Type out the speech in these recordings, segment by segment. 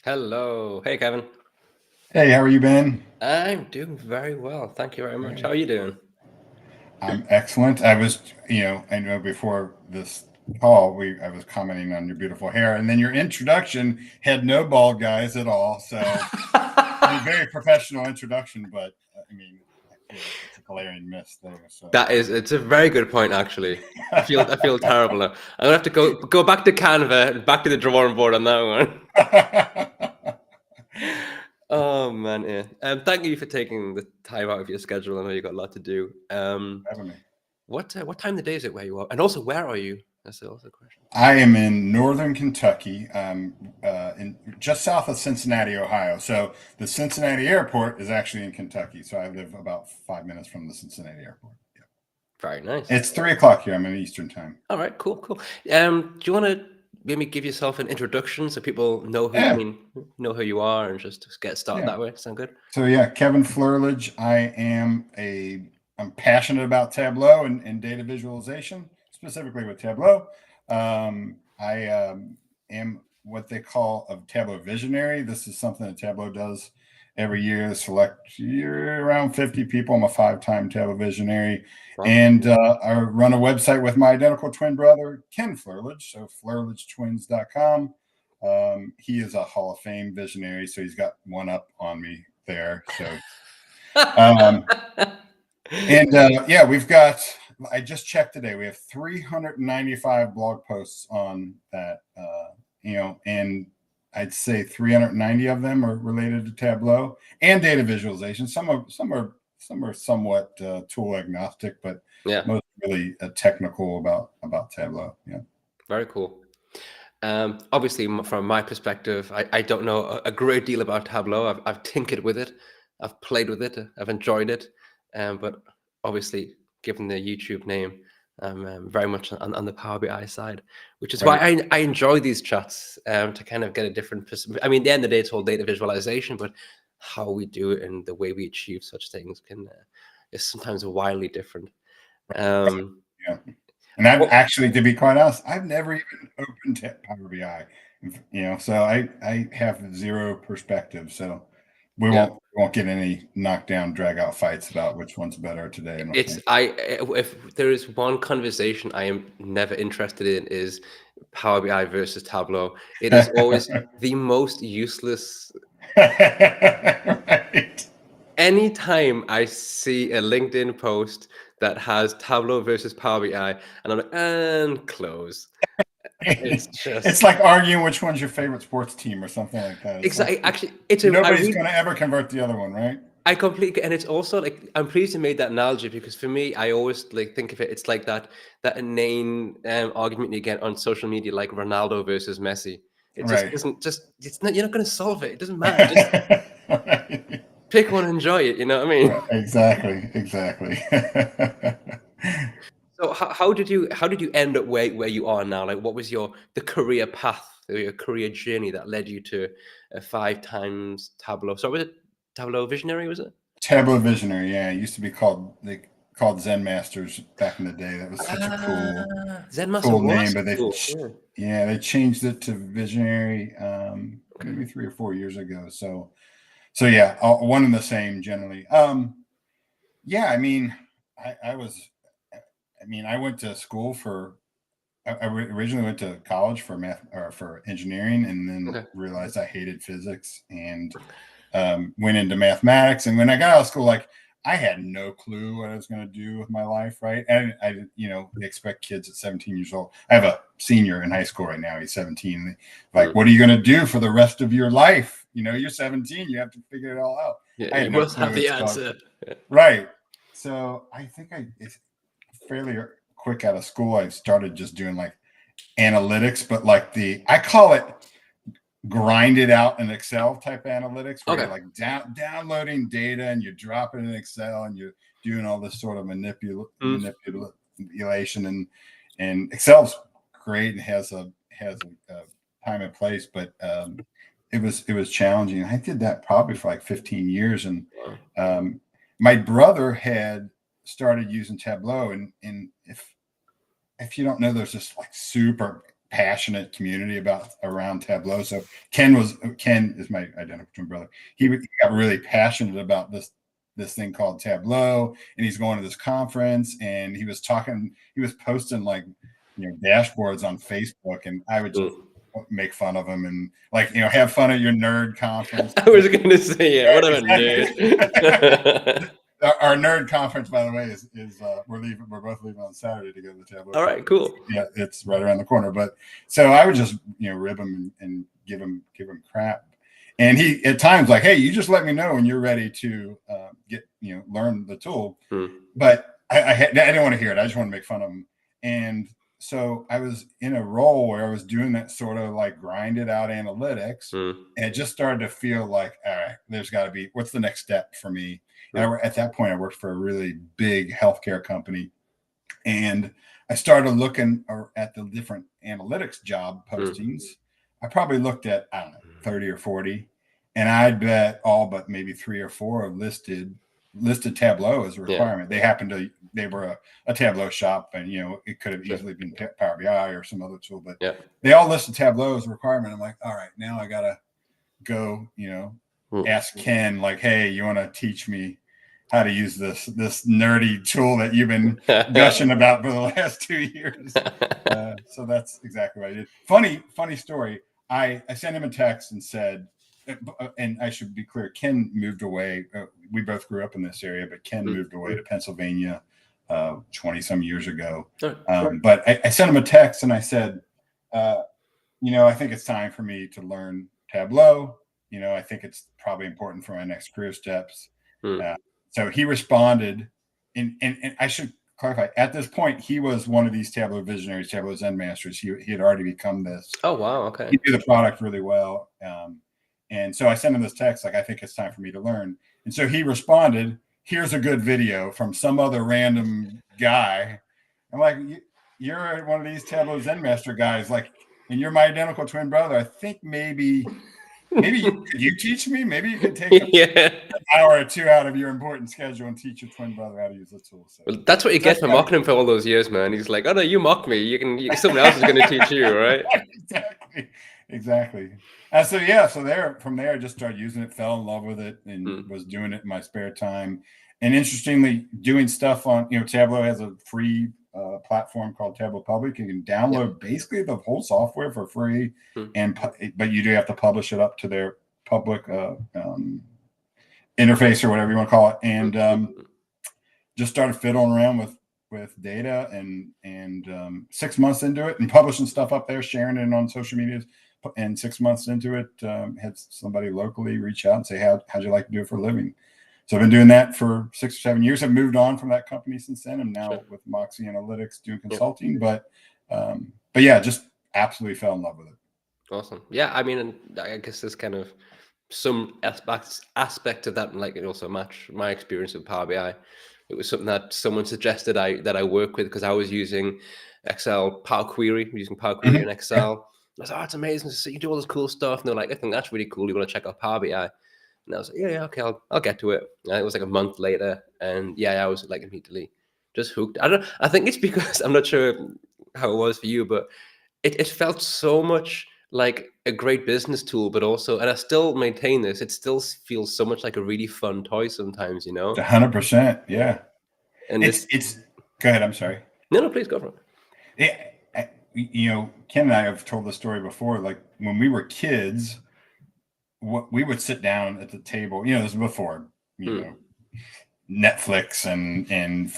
Hello. Hey, Kevin. Hey, how are you, Ben? I'm doing very well. Thank you very much. How Great. are you doing? I'm excellent. I know before this call, I was commenting on your beautiful hair, and then your introduction had no bald guys at all. So, very professional introduction, but I feel like it's a glaring miss there. So, It's a very good point, actually. I feel terrible now. I'm gonna have to go back to Canva and back to the drawing board on that one. Oh man, yeah. Thank you for taking the time out of your schedule. I know you got a lot to do. having me. What time of the day is it where you are? And also, where are you? That's also a question. I am in northern Kentucky, in just south of Cincinnati, Ohio. So the Cincinnati airport is actually in Kentucky. So I live about 5 minutes from the Cincinnati airport. Yeah. Very nice. It's 3 o'clock here. I'm in Eastern time. All right, cool. Do you want to maybe give yourself an introduction so people know Yeah, know who you are and just get started yeah. that way? Sound good? So yeah, Kevin Flerlage. I'm passionate about Tableau and data visualization, specifically with Tableau. I am what they call a Tableau visionary. This is something that Tableau does every year. Select around 50 people. I'm a 5-time Tableau visionary, Wow. and I run a website with my identical twin brother, Ken Flerlage. So flerlagetwins.com. He is a Hall of Fame visionary, so he's got one up on me there. So, um, and yeah, I just checked today. We have 395 blog posts on that. And I'd say 390 of them are related to Tableau and data visualization. Some are somewhat tool agnostic, but Yeah, most really technical about Tableau. Yeah. very cool. Obviously, from my perspective, I don't know a great deal about Tableau. I've tinkered with it, I've played with it, I've enjoyed it, but obviously, given the YouTube name, I'm very much on the Power BI side, which is why Right. I enjoy these chats to kind of get a different perspective. I mean, at the end of the day, it's all data visualization, but how we do it and the way we achieve such things can is sometimes wildly different. Um, Yeah. And I've oh, actually, to be quite honest, I've never even opened Power BI. So I have zero perspective. So we yeah. won't get any knockdown, drag out fights about which one's better today. I don't It's think. if there is one conversation I am never interested in is Power BI versus Tableau. It is always the most useless. Right. Anytime I see a LinkedIn post that has Tableau versus Power BI, and I'm like, and close. It's It's just like arguing which one's your favorite sports team or something like that. It's like exactly. Actually, it's a. I nobody's read. going to ever convert the other one, right? I completely, and it's also like I'm pleased you made that analogy because for me, I always like think of it. It's like that inane argument you get on social media, like Ronaldo versus Messi. It just Right. doesn't. Just it's not. You're not going to solve it. It doesn't matter. Just Right. pick one, and enjoy it. You know what I mean? Exactly. So how did you end up where you are now? Like, what was the career path, or your career journey that led you to a 5 times Tableau? So was it Tableau Visionary? Was it? Tableau Visionary, yeah, it used to be called Zen Masters back in the day. That was such a Zen Master cool name, was but cool. Yeah. they changed it to Visionary Okay. maybe 3 or 4 years ago. So yeah, one and the same generally. Yeah, I was, I went to school for. I originally went to college for math or for engineering, and then Okay. realized I hated physics and went into mathematics. And when I got out of school, like I had no clue what I was going to do with my life, right? And expect kids at 17 years old. I have a senior in high school right now. He's 17. Like, Mm. what are you going to do for the rest of your life? You're 17. You have to figure it all out. Yeah, I you had no must have clue. the It's called answer. Yeah. right. So I think it's fairly quick out of school. I started just doing like analytics, but like I call it grind it out in Excel type analytics where you're Okay. like downloading data and you drop it in Excel and you're doing all this sort of Mm. manipulation and Excel's great and has a time and place, but it was challenging. I did that probably for like 15 years, and Wow. my brother had started using Tableau, and if you don't know, there's this like super passionate community around Tableau. So Ken is my identical twin brother. He got really passionate about this thing called Tableau, and he's going to this conference, and he was posting like, dashboards on Facebook, and I would just make fun of him and have fun at your nerd conference. I was going to say, what a nerd. Our nerd conference, by the way, is we're both leaving on Saturday to go to the Tableau. All right, cool. Yeah, it's right around the corner. But so I would just rib him and give him crap, and he at times like, hey, you just let me know when you're ready to learn the tool. But I didn't want to hear it. I just want to make fun of him. And so I was in a role where I was doing that sort of like grinded out analytics, and it just started to feel like, all right, there's got to be, what's the next step for me? And at that point, I worked for a really big healthcare company, and I started looking at the different analytics job postings. I probably looked at, I don't know, 30 or 40, and I'd bet all but maybe 3 or 4 have listed Tableau as a requirement. They were a Tableau shop, and it could have easily been Power BI or some other tool, but they all listed Tableau as a requirement. I'm like, all right, now I gotta go, ask Ken, like, hey, you want to teach me how to use this nerdy tool that you've been gushing about for the last 2 years? So that's exactly what I did. Funny story. I sent him a text and said, and I should be clear, Ken moved away. We both grew up in this area, but Ken moved away to Pennsylvania 20 some years ago. But I sent him a text and I said, I think it's time for me to learn Tableau. I think it's probably important for my next career steps. So he responded, and I should clarify, at this point, he was one of these Tableau visionaries, Tableau Zen masters. He had already become this. Oh, wow. Okay. He knew the product really well. And so I sent him this text, like, I think it's time for me to learn. And so he responded, here's a good video from some other random guy. I'm like, you're one of these Tableau Zen master guys, like, and you're my identical twin brother. I think maybe could you teach me? Maybe you could take an hour or 2 out of your important schedule and teach your twin brother how to use the tool. So, well, that's what you get for mocking him for all those years, man. He's like, oh no, you mock me. Someone else is going to teach you, right? Exactly. From there, I just started using it, fell in love with it, and was doing it in my spare time. And interestingly, doing stuff on, Tableau has a free platform called Tableau Public. You can download basically the whole software for free, but you do have to publish it up to their public interface or whatever you want to call it. And just started fiddling around with data, and 6 months into it and publishing stuff up there, sharing it on social media. And 6 months into it, had somebody locally reach out and say, how'd you like to do it for a living? So I've been doing that for 6 or 7 years. I've moved on from that company since then. I'm now with Moxie Analytics doing consulting, but yeah, just absolutely fell in love with it. Awesome. Yeah, I mean, I guess there's kind of some aspect of that, and like it also matched my experience with Power BI. It was something that someone suggested that I work with, because I was using Excel Power Query, using Power Query in Excel. I was like, oh, it's amazing. So you do all this cool stuff. And they're like, I think that's really cool. You want to check out Power BI? And I was like, yeah, okay, I'll get to it. And it was like a month later, and I was like immediately just hooked. I think it's because, I'm not sure how it was for you, but it felt so much like a great business tool, but also, and I still maintain this, it still feels so much like a really fun toy sometimes, 100%, yeah. And it's go ahead, I'm sorry. No, please go for it. Yeah, Ken and I have told the story before, like when we were kids, we would sit down at the table, this was before, Netflix and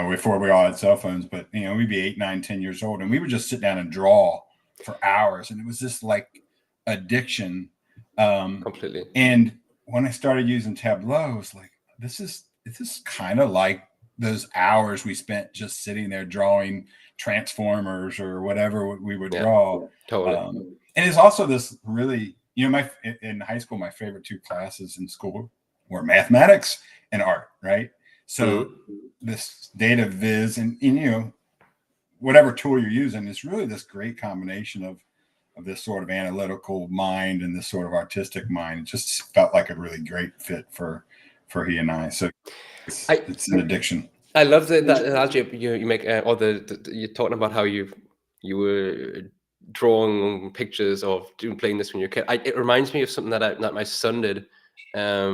before we all had cell phones, but, we'd be 8, 9, 10 years old, and we would just sit down and draw for hours. And it was just like addiction. Completely. And when I started using Tableau, I was like, this is kind of like those hours we spent just sitting there drawing transformers or whatever we would draw. Totally. And it's also this really, in high school, my favorite 2 classes in school were mathematics and art, right? So this datavis and whatever tool you're using is really this great combination of this sort of analytical mind and this sort of artistic mind. It just felt like a really great fit for he and I. So it's an addiction. I love that analogy you make, or you're talking about how you were drawing pictures of playing this when you're a kid. It reminds me of something that my son did a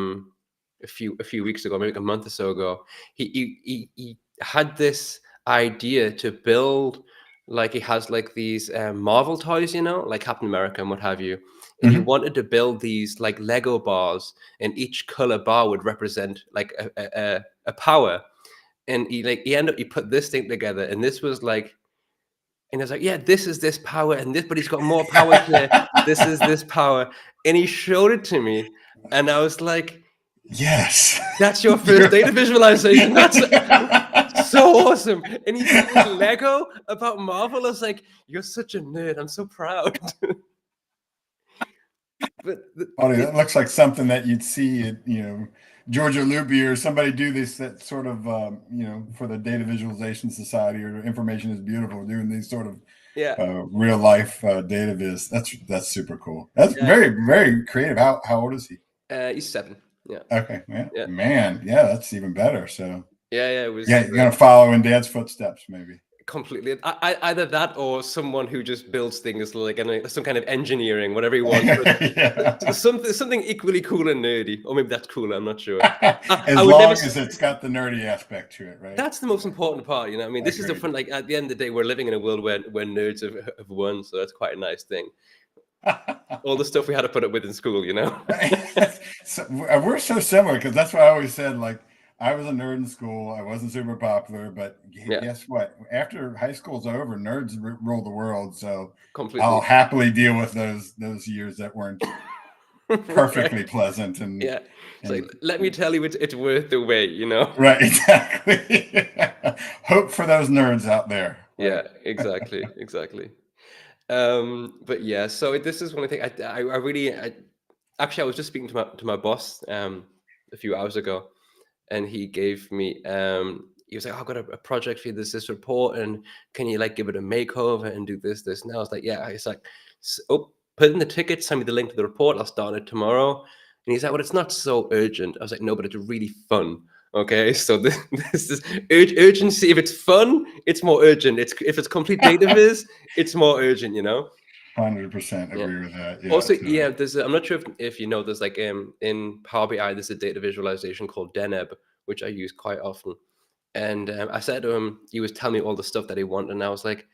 few weeks ago, maybe like a month or so ago. He had this idea to build, like he has like these Marvel toys, like Captain America and what have you. And he wanted to build these like Lego bars, and each color bar would represent like a power. And he put this thing together, and this was like, and I was like, yeah, this is this power, and this, but he's got more power here. This is this power. And he showed it to me, and I was like, yes, that's your first data visualization. That's so awesome. And he did it with Lego about Marvel. I was like, you're such a nerd. I'm so proud. But that looks like something that you'd see at, Georgia Loopy or somebody do this, that sort of, for the Data Visualization Society or Information is Beautiful, doing these sort of real life data viz. That's super cool. That's very, very creative. How old is he? He's 7. Yeah. Okay. Yeah. Man. Yeah, that's even better. So it was. Yeah, you're gonna follow in Dad's footsteps, maybe. Completely. Either that or someone who just builds things like some kind of engineering, whatever he wants. Something equally cool and nerdy, or maybe that's cooler. I'm not sure. As it's got the nerdy aspect to it, right? That's the most important part, I mean, this is the fun. Like at the end of the day, we're living in a world where nerds have won, so that's quite a nice thing. All the stuff we had to put up with in school, So, we're so similar, because that's what I always said. Like, I was a nerd in school. I wasn't super popular, but guess what? After high school's over, nerds rule the world. So I'll happily deal with those years that weren't perfectly pleasant. And it's like, let me tell you, it's worth the wait, Right, exactly. Hope for those nerds out there. Right? Yeah, exactly. But yeah, so this is one thing I really actually, I was just speaking to my boss a few hours ago. And he gave me, he was like, oh, I've got a project for you. There's this report, and can you like give it a makeover and do this? And I was like, yeah. He's like, put in the ticket, send me the link to the report. I'll start it tomorrow. And he's like, well, it's not so urgent. I was like, no, but it's really fun. Okay, so this is urgency. If it's fun, it's more urgent. If it's complete data viz, it's more urgent. 100% agree with that. Yeah, also, there's I'm not sure if there's like in Power BI, there's a data visualization called Deneb, which I use quite often. And I said to him, he was telling me all the stuff that he wanted, and I was like,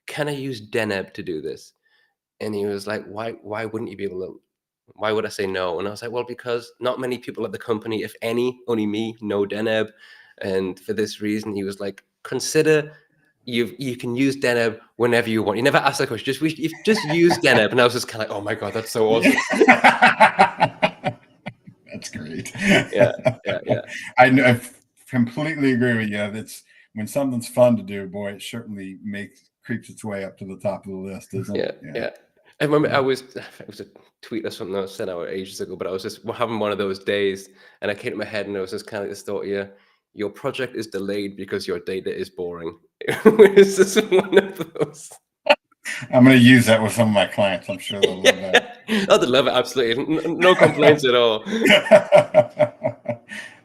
can I use Deneb to do this? And he was like, why wouldn't you be able to? Why would I say no? And I was like, well, because not many people at the company, if any, only me, know Deneb. And for this reason, he was like, consider you can use Deneb whenever you want. You never ask that question. Just use Deneb. And I was just kind of like, oh my God, that's so awesome. That's great. Yeah. I completely agree with you. It's when something's fun to do, boy, it certainly creeps its way up to the top of the list, isn't it? Yeah. I remember it was a tweet or something I sent out ages ago, but I was just having one of those days, and I came to my head, and it was just kind of this thought, your project is delayed because your data is boring. It's just one of those. I'm going to use that with some of my clients. I'm sure they'll love that. Oh, they love it, absolutely. No complaints at all.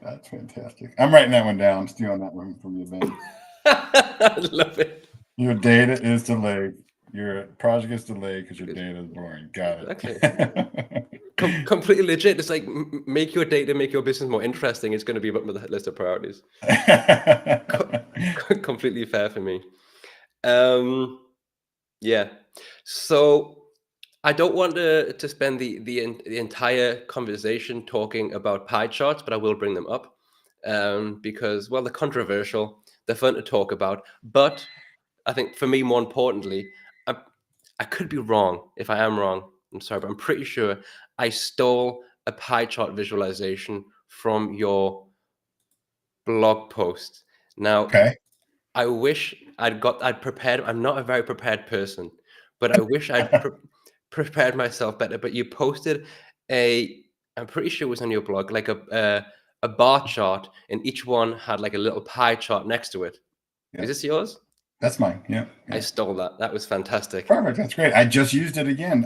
That's fantastic. I'm writing that one down. I'm stealing that one from you, Ben. I love it. Your data is delayed. Your project is delayed because your data is boring. Got it. Okay. Completely legit. It's like, make your data, make your business more interesting. It's going to be up on the list of priorities. Completely fair for me. Yeah. So I don't want to spend the entire conversation talking about pie charts, but I will bring them up because, well, they're controversial. They're fun to talk about. But I think for me, more importantly, I could be wrong. If I am wrong, I'm sorry, but I'm pretty sure I stole a pie chart visualization from your blog post. Now, I wish I'd prepared. I'm not a very prepared person, but I wish I'd prepared myself better. But you posted I'm pretty sure it was on your blog, like a bar chart, and each one had like a little pie chart next to it. Yeah. Is this yours? That's mine. Yeah. I stole that. That was fantastic. Perfect. That's great. I just used it again.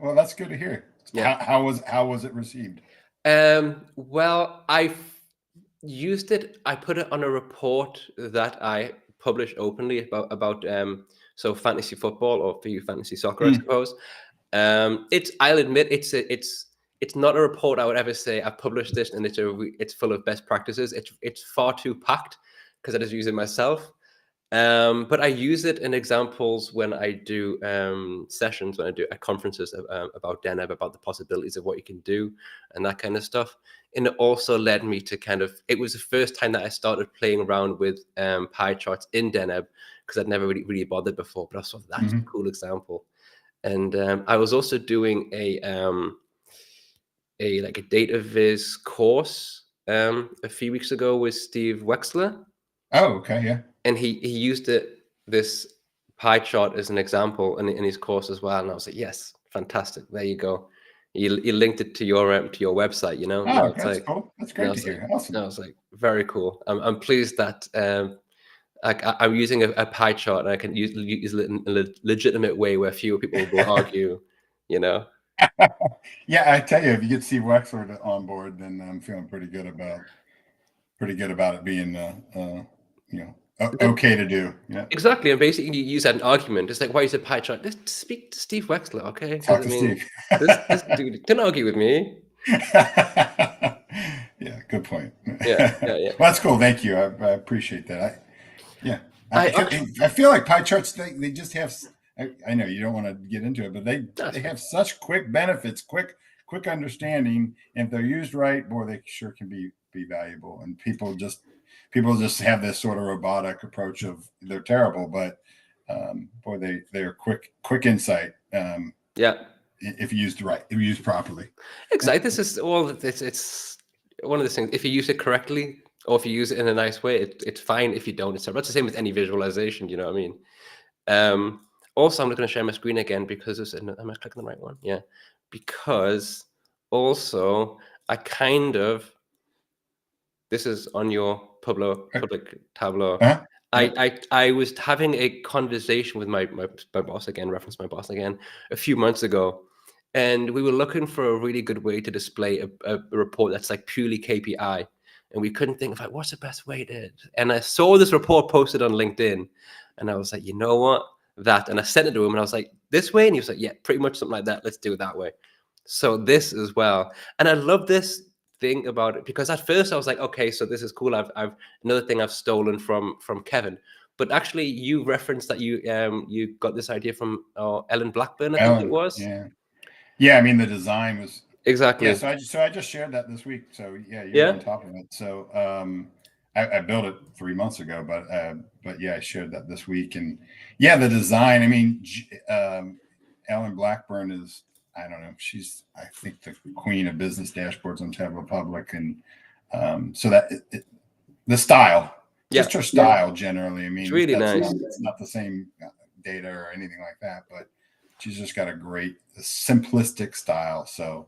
Well, that's good to hear. Yeah. How was it received? Well, I used it. I put it on a report that I publish openly about So fantasy football, or for you, fantasy soccer, I suppose. I'll admit it's not a report I would ever say I've published this and it's full of best practices. It's far too packed because I just use it myself. But I use it in examples when I do sessions, when I do at conferences about Deneb, about the possibilities of what you can do and that kind of stuff. And it also led me to it was the first time that I started playing around with pie charts in Deneb, because I'd never really bothered before, but I thought that's a cool example. And I was also doing a datavis course a few weeks ago with Steve Wexler. Oh, okay, yeah. And he used this pie chart as an example in his course as well. And I was like, yes, fantastic. There you go. You linked it to your website, you know. Oh, that's cool. That's great to hear. Awesome. I was like, very cool. I'm pleased that I'm using a pie chart and I can use it in a legitimate way where fewer people will argue, you know. Yeah, I tell you, if you get Steve Wexler on board, then I'm feeling pretty good about it being okay to do. Yeah, exactly. And basically, you use that an argument. It's like, why is a pie chart? Let's speak to Steve Wexler, okay? Talk to Steve. This dude don't argue with me. Yeah, good point. Yeah. Well, that's cool. Thank you. I appreciate that. I feel like pie charts, they just have. I know you don't want to get into it, but they have such quick benefits, quick understanding, and if they're used right, boy, they sure can be valuable. And people just have this sort of robotic approach of they're terrible, but boy, they're quick insight. If used right, if used properly. Exactly. This is all. It's one of the things. If you use it correctly, or if you use it in a nice way, it's fine. If you don't, it's the same with any visualization. You know what I mean? Also, I'm not going to share my screen again because am I clicking the right one? Yeah. Because also, this is on your public Tableau. I was having a conversation with my boss again, reference my boss again, a few months ago. And we were looking for a really good way to display a report that's like purely KPI. And we couldn't think of like, what's the best way to, and I saw this report posted on LinkedIn and I was like, you know what? That, and I sent it to him and I was like, this way? And he was like, yeah, pretty much something like that. Let's do it that way. So this as well. And I love this thing about it because at first I was like, okay, so this is cool. I've another thing I've stolen from Kevin. But actually you referenced that you got this idea from Ellen Blackburn, I think it was. Yeah. I mean, the design was exactly. Yeah, so I just shared that this week. So you're on top of it. So I built it 3 months ago, but yeah, I shared that this week. And yeah, the design. I mean, Ellen Blackburn is, I don't know, she's, I think, the queen of business dashboards on Tableau Public, and so that the style, just her style generally. I mean, it's really nice. It's not the same data or anything like that, but she's just got a great simplistic style. So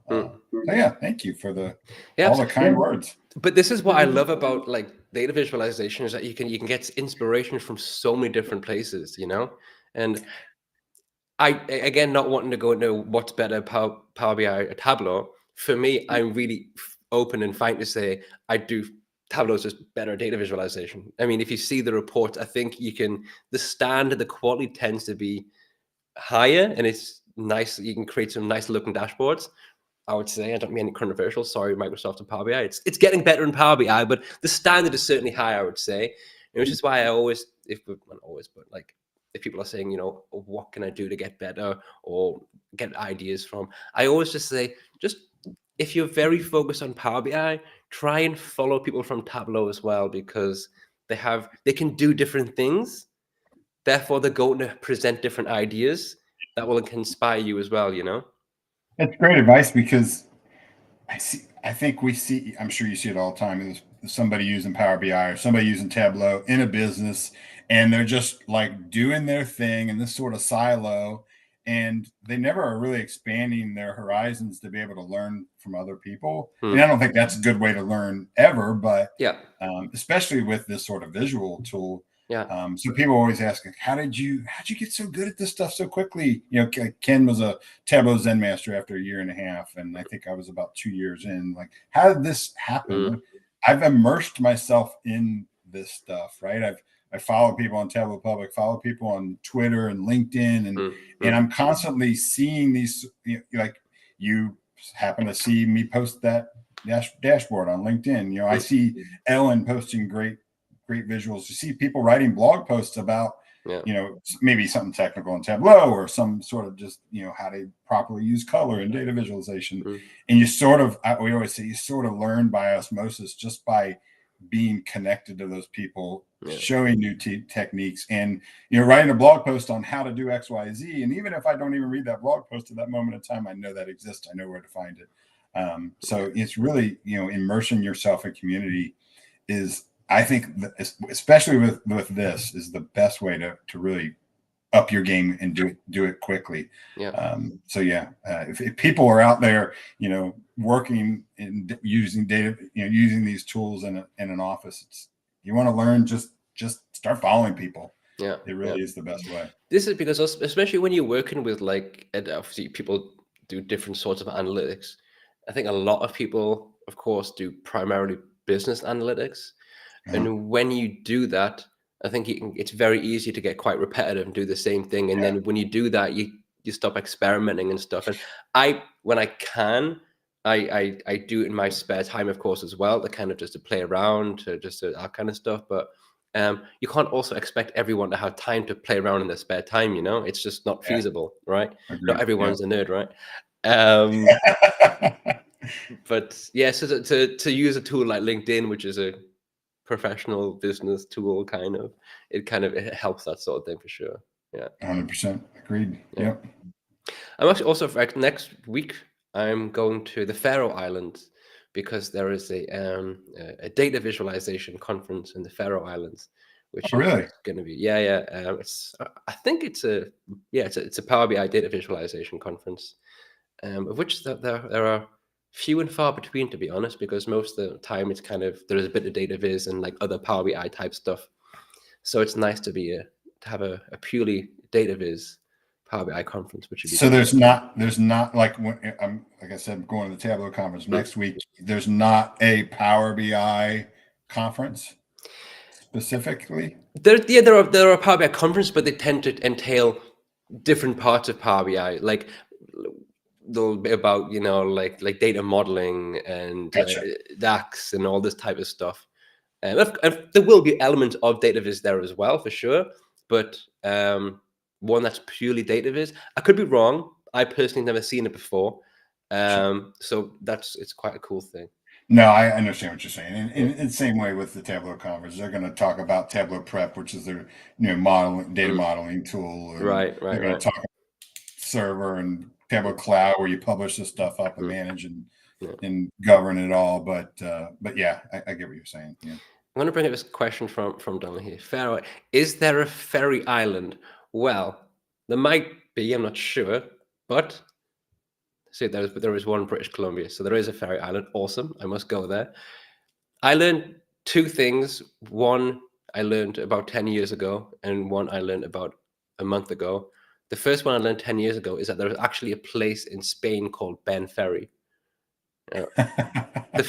yeah, thank you for all the kind words. But this is what I love about like data visualization, is that you can get inspiration from so many different places, you know. And I, again, not wanting to go into what's better, Power BI or Tableau. For me, I'm really open and fine to say Tableau is just better data visualization. I mean, if you see the report, I think the standard, the quality tends to be higher, and it's nice. You can create some nice looking dashboards. I would say, I don't mean any controversial. Sorry, Microsoft and Power BI. It's getting better in Power BI, but the standard is certainly high, I would say. Which is why I always, if people are saying, you know, what can I do to get better or get ideas from, I always just say, if you're very focused on Power BI, try and follow people from Tableau as well, because they can do different things. Therefore, they're going to present different ideas that will inspire you as well, you know? It's great advice, because I'm sure you see it all the time. There's somebody using Power BI or somebody using Tableau in a business, and they're just like doing their thing in this sort of silo, and they never are really expanding their horizons to be able to learn from other people. And I don't think that's a good way to learn ever, but especially with this sort of visual tool. So people always ask, how'd you get so good at this stuff so quickly? You know, Ken was a Tableau Zen master after 1.5 years, and I think I was about 2 years in. Like, how did this happen? I've immersed myself in this stuff, right? I've I follow people on Tableau Public, follow people on Twitter and LinkedIn, and I'm constantly seeing these. Like you happen to see me post that dashboard on LinkedIn. I see Ellen posting great visuals. You see people writing blog posts about maybe something technical in Tableau or some sort of just how to properly use color and data visualization. And you sort of, we always say, you sort of learn by osmosis just by being connected to those people, showing new techniques, and writing a blog post on how to do X, Y, Z. And even if I don't even read that blog post at that moment in time, I know that exists. I know where to find it. So it's really immersing yourself in community is, I think, especially with this, is the best way to really up your game and do it quickly. If people are out there working and using data, using these tools in an office, you want to learn, just start following people. It really is the best way. This is because, especially when you're working with, like, obviously people do different sorts of analytics. I think a lot of people, of course, do primarily business analytics. And when you do that, I think it's very easy to get quite repetitive and do the same thing. And then when you do that, you stop experimenting and stuff. And when I can, I do it in my spare time, of course, as well, to kind of just to play around, to just that kind of stuff. But you can't also expect everyone to have time to play around in their spare time. It's just not feasible, right? Agreed. Not everyone's a nerd, right? But so to use a tool like LinkedIn, which is a professional business tool, it helps that sort of thing for sure. 100% agreed. Yep. I'm actually also, next week I'm going to the Faroe Islands, because there is a data visualization conference in the Faroe Islands, which is going to be it's, I think it's a Power BI data visualization conference, of which there are few and far between, to be honest, because most of the time it's there's a bit of data viz and like other Power BI type stuff. So it's nice to have a purely data viz Power BI conference, which would be there's not like, when like I said, going to the Tableau conference next week, there's not a Power BI conference specifically. There are Power BI conferences, but they tend to entail different parts of Power BI, like they'll be about like data modeling and DAX and all this type of stuff. And there will be elements of data viz there as well, for sure, but one that's purely data viz, I could be wrong. I personally never seen it before, so it's quite a cool thing. No, I understand what you're saying. And in the same way with the Tableau conference, they're going to talk about Tableau Prep, which is their data modeling tool. Right. They're going to talk about server and Tableau Cloud, where you publish this stuff up and manage and govern it all. But yeah, I get what you're saying. Yeah. I'm going to bring up this question from down here. Faroe, is there a ferry island? Well, there might be. I'm not sure, but see, there is one, British Columbia, so there is a ferry island. Awesome. I must go there. I learned two things. One I learned about 10 years ago, and one I learned about a month ago. The first one I learned 10 years ago is that there is actually a place in Spain called Ben Ferry. The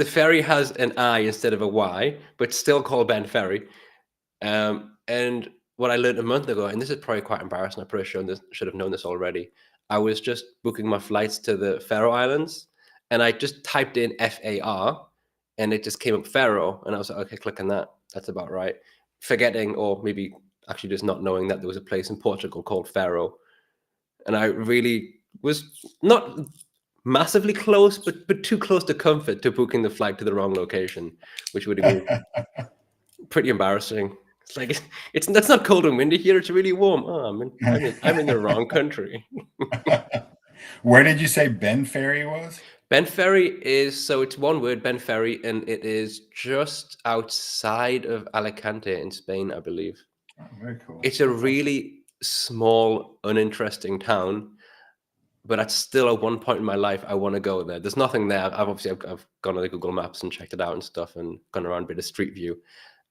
ferry has an I instead of a Y, but still called Ben Ferry. And what I learned a month ago, and this is probably quite embarrassing, I probably should have known this already. I was just booking my flights to the Faroe Islands, and I just typed in FAR, and it just came up Faroe, and I was like, okay, click on that. That's about right. Forgetting, or maybe actually just not knowing, that there was a place in Portugal called Faroe. And I really was not massively close, but too close to comfort to booking the flight to the wrong location, which would have been pretty embarrassing. It's like, that's not cold and windy here. It's really warm. Oh, I'm in the wrong country. Where did you say Ben Ferry was? Ben Ferry it's one word, Ben Ferry, and it is just outside of Alicante in Spain, I believe. Oh, very cool. It's a really small, uninteresting town, but that's still at one point in my life I want to go there. There's nothing there. I've gone on the Google Maps and checked it out and stuff, and gone around a bit of Street View.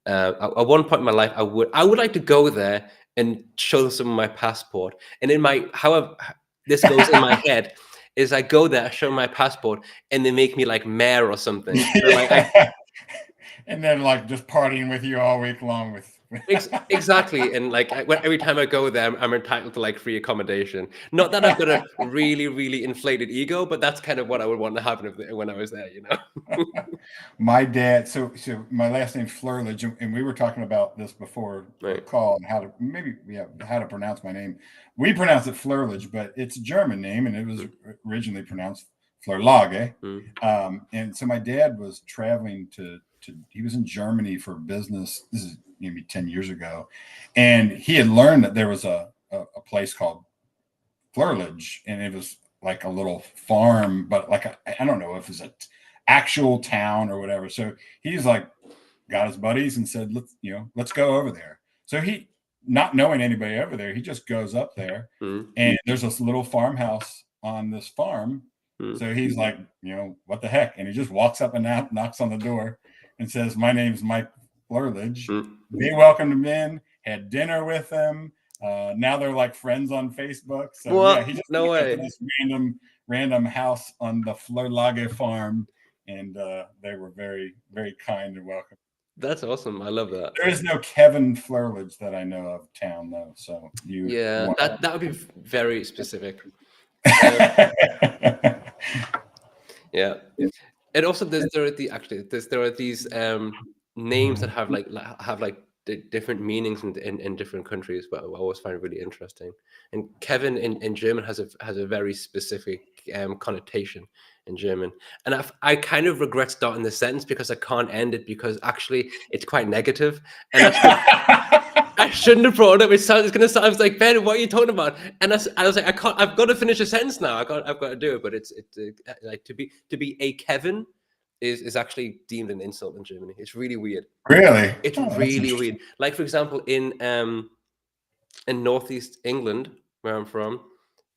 At one point in my life, I would like to go there and show them some of my passport. And however this goes in my head, is I go there, I show my passport, and they make me like mayor or something. So and then like just partying with you all week long with Exactly, and like every time I go there, I'm entitled to like free accommodation. Not that I've got a really, really inflated ego, but that's kind of what I would want to happen when I was there, you know. My dad, so my last name's Flerlage, and we were talking about this before the Right. call and how to pronounce my name. We pronounce it Flerlage, but it's a German name, and it was originally pronounced Flerlage. And so my dad was traveling to he was in Germany for business. This is maybe 10 years ago, and he had learned that there was a place called Flerlage, and it was like a little farm, but like I don't know if it was a actual town or whatever. So he's like got his buddies and said, let's go over there. So he, not knowing anybody over there, he just goes up there, and there's this little farmhouse on this farm. So he's like, what the heck? And he just walks up and out, knocks on the door, and says, "My name's Mike Flerlage." They welcomed him in, had dinner with him. Now they're like friends on Facebook. So What? he just No went way. to this random house on the Flerlage farm, and they were very, very kind and welcome. That's awesome. I love that. There is no Kevin Flerlage that I know of town though. So that would be very specific. Yeah. And also there are these names that have like different meanings in different countries, but I always find it really interesting. And Kevin in German has a very specific connotation in German, and I kind of regret starting the sentence because I can't end it because actually it's quite negative, and I shouldn't have brought it up. It's going to sound. I was like, Ben, what are you talking about? And I was like, I can't. I've got to finish a sentence now. I've got to do it. But it's like to be a Kevin is actually deemed an insult in Germany. It's really weird. Really? It's really weird. Like, for example, in Northeast England, where I'm from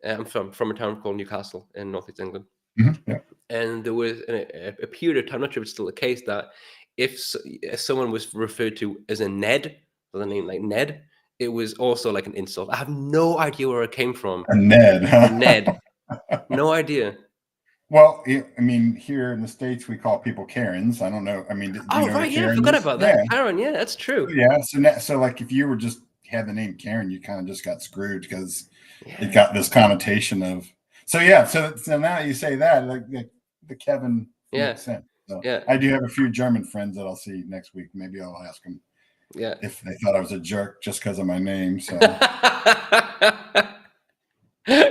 a town called Newcastle in Northeast England. Yeah. And there was a period of time, I'm not sure if it's still the case, that if someone was referred to as a Ned, with a name like Ned, it was also like an insult. I have no idea where it came from. A Ned, huh? A Ned. No idea. Well, I mean, here in the States, we call people Karens. I don't know. I mean, Right, yeah, I forgot about that. Yeah. Karen, yeah, that's true. Yeah, so like if you were just had the name Karen, you kind of just got screwed because it got this connotation of. So yeah, so now you say that like the Kevin makes sense. So I do have a few German friends that I'll see next week. Maybe I'll ask them if they thought I was a jerk just because of my name. So.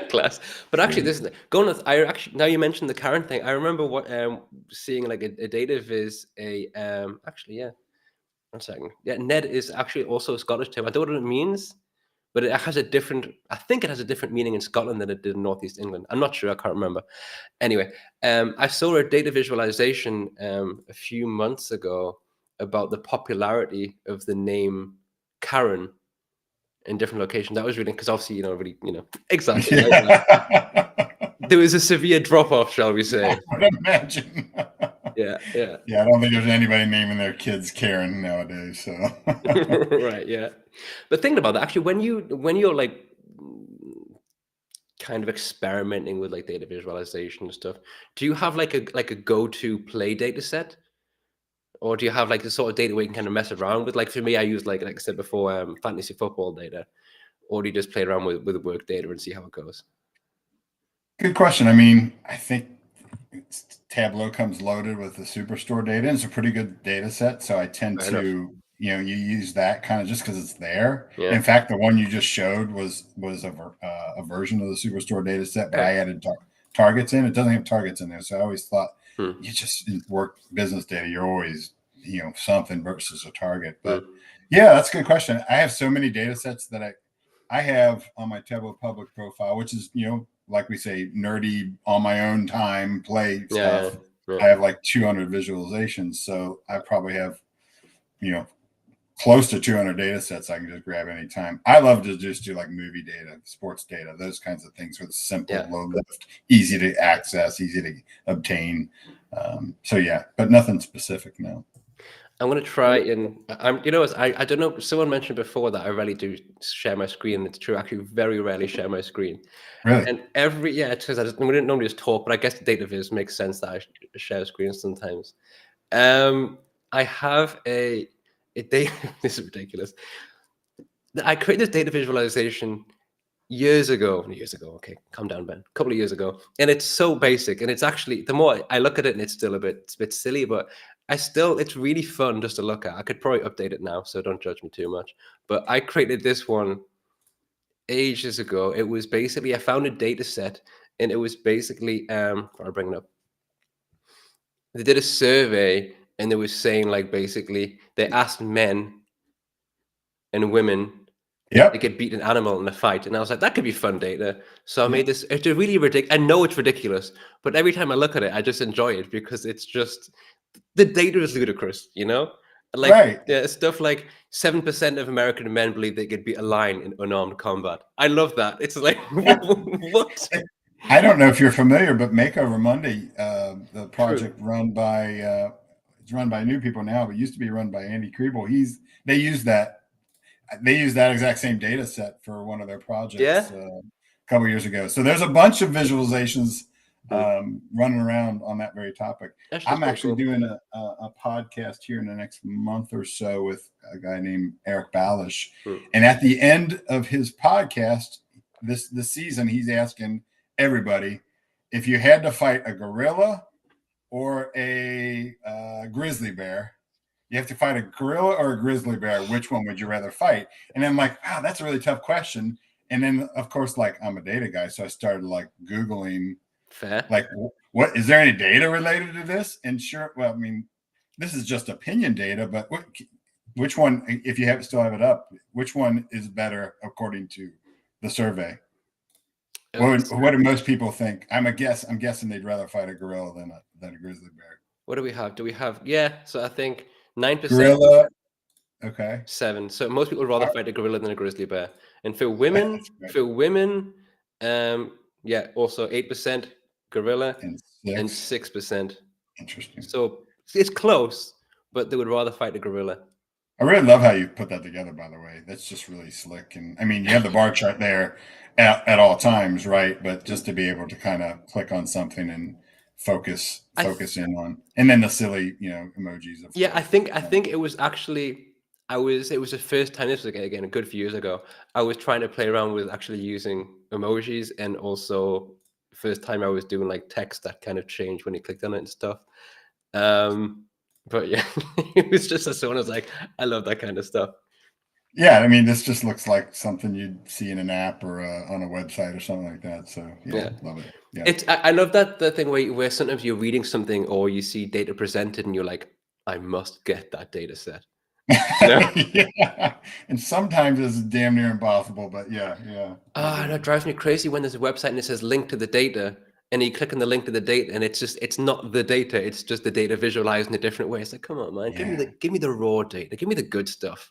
Class. But actually, this is going with. Now you mentioned the Karen thing. I remember seeing like a datavis. Actually, yeah. 1 second. Yeah, Ned is actually also a Scottish term. I don't know what it means, but it has a different. I think it has a different meaning in Scotland than it did in Northeast England. I'm not sure. I can't remember. Anyway, I saw a data visualization a few months ago about the popularity of the name Karen in different locations. That was really, because obviously, really, exactly. There was a severe drop-off, shall we say. I would imagine. Yeah. I don't think there's anybody naming their kids Karen nowadays. So. Right, yeah. But thinking about that, actually, when you're like kind of experimenting with like data visualization and stuff, do you have like a go-to play data set? Or do you have like the sort of data where you can kind of mess around with? Like for me, I use like I said before, fantasy football data. Or do you just play around with work data and see how it goes? Good question. I mean, I think Tableau comes loaded with the Superstore data, and it's a pretty good data set. So I tend to, you use that kind of just because it's there. Yeah. In fact, the one you just showed was a version of the Superstore data set, but I added targets in. It doesn't have targets in there. So I always thought you just work business data. You're always, something versus a target. But yeah, that's a good question. I have so many data sets that I have on my Tableau public profile, which is, like we say, nerdy on my own time play stuff. Yeah. I have like 200 visualizations. So I probably have, close to 200 data sets I can just grab anytime. I love to just do like movie data, sports data, those kinds of things with simple, low lift, easy to access, easy to obtain. So yeah, but nothing specific now. I'm going to try and I don't know. Someone mentioned before that I rarely do share my screen. It's true. I actually very rarely share my screen. Really? And it's because we didn't normally just talk, but I guess the data viz makes sense that I share screens sometimes. I have a this is ridiculous. I created this data visualization years ago. Okay, calm down, Ben. A couple of years ago, and it's so basic. And it's actually, the more I look at it, and it's still a bit silly, but it's really fun just to look at. I could probably update it now, so don't judge me too much. But I created this one ages ago. It was basically, I found a data set, and it was basically, I'll bring it up. They did a survey, and they was saying, like, basically they asked men and women Yep. they could beat an animal in a fight, and I was like, that could be fun data. So I made this. It's a really ridiculous. I know it's ridiculous, but every time I look at it, I just enjoy it because it's just, the data is ludicrous, you know. Like, Right. yeah, stuff like 7% of American men believe they could beat a lion in unarmed combat. I love that. It's like, what? I don't know if you're familiar, but Makeover Monday, the project run by it's run by new people now, but used to be run by Andy Kriebel. They use that exact same data set for one of their projects a couple years ago. So there's a bunch of visualizations running around on that very topic. I'm actually doing a podcast here in the next month or so with a guy named Eric Balish. And at the end of his podcast, this season, he's asking everybody, if you had to fight a gorilla or a grizzly bear, you have to fight a gorilla or a grizzly bear, which one would you rather fight? And I'm like, wow, that's a really tough question. And then, of course, like, I'm a data guy, so I started like Googling, like, what is there any data related to this? And sure, well, I mean, this is just opinion data, but which one, if you still have it up, which one is better according to the survey? What do most people think? I'm guessing they'd rather fight a gorilla than a grizzly bear. What do we have? So I think 9%. Gorilla. Okay. 7. So most people would rather fight a gorilla than a grizzly bear. And for women, also 8% gorilla and 6%. Interesting. So it's close, but they would rather fight a gorilla. I really love how you put that together, by the way. That's just really slick. And I mean, you have the bar chart there at all times, right? But just to be able to kind of click on something and focus in on, and then the silly, emojis. I think it was actually, it was the first time, this was again a good few years ago, I was trying to play around with actually using emojis, and also first time I was doing like text that kind of changed when you clicked on it and stuff. But yeah, it was just, as soon as like, I love that kind of stuff. Yeah, I mean, this just looks like something you'd see in an app or on a website or something like that. So yeah. Love it. Yeah. I love the thing where sometimes you're reading something or you see data presented and you're like, I must get that data set. Yeah. And sometimes it's damn near impossible, but yeah. And it drives me crazy when there's a website and it says link to the data, and you click on the link to the data, and it's not the data, it's just the data visualized in a different way. It's like, come on, man, give me the raw data, give me the good stuff.